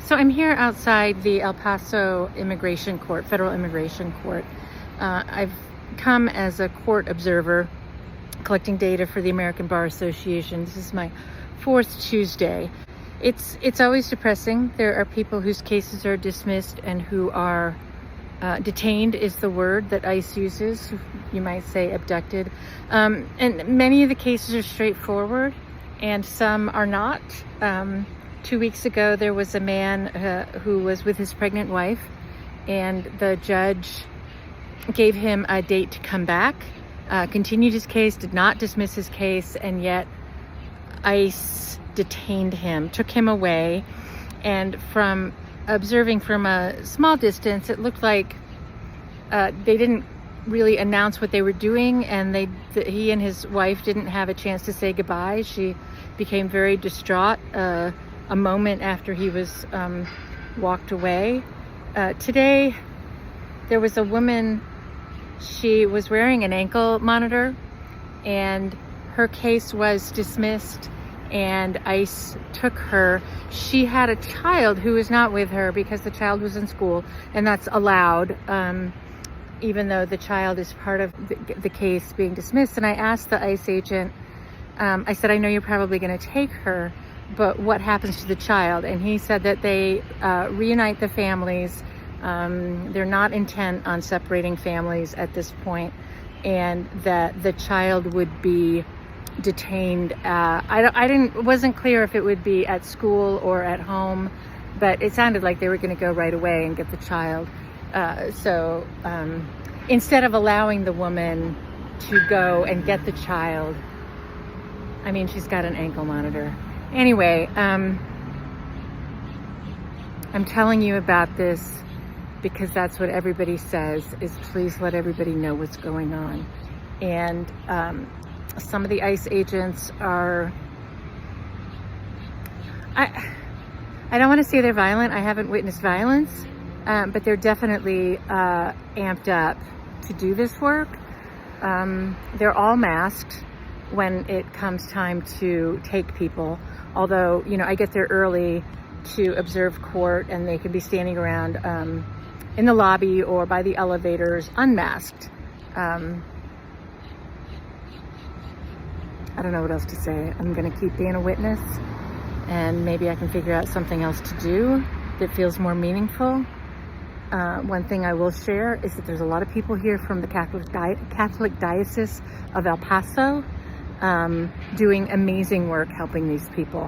So I'm here outside the El Paso Immigration Court, Federal Immigration Court. I've come as a court observer collecting data for the American Bar Association. This is my fourth Tuesday. It's always depressing. There are people whose cases are dismissed and who are detained is the word that ICE uses. You might say abducted. And many of the cases are straightforward and some are not. 2 weeks ago, there was a man who was with his pregnant wife, and the judge gave him a date to come back, continued his case, did not dismiss his case, and yet ICE detained him, took him away. And from observing from a small distance, it looked like they didn't really announce what they were doing, and he and his wife didn't have a chance to say goodbye. She became very distraught a moment after he was walked away. Today, there was a woman, she was wearing an ankle monitor, and her case was dismissed, and ICE took her. She had a child who was not with her because the child was in school, and that's allowed, even though the child is part of the case being dismissed. And I asked the ICE agent, I said, I know you're probably going to take her, but what happens to the child? And he said that they reunite the families. They're not intent on separating families at this point, and that the child would be detained. Wasn't clear if it would be at school or at home, but it sounded like they were going to go right away and get the child. So instead of allowing the woman to go and get the child, I mean, she's got an ankle monitor. Anyway, I'm telling you about this because that's what everybody says, is please let everybody know what's going on. And some of the ICE agents are, I don't want to say they're violent. I haven't witnessed violence, but they're definitely amped up to do this work. They're all masked when it comes time to take people. Although, you know, I get there early to observe court, and they could be standing around in the lobby or by the elevators unmasked. I don't know what else to say. I'm going to keep being a witness, and maybe I can figure out something else to do that feels more meaningful. One thing I will share is that there's a lot of people here from the Catholic Diocese of El Paso doing amazing work helping these people.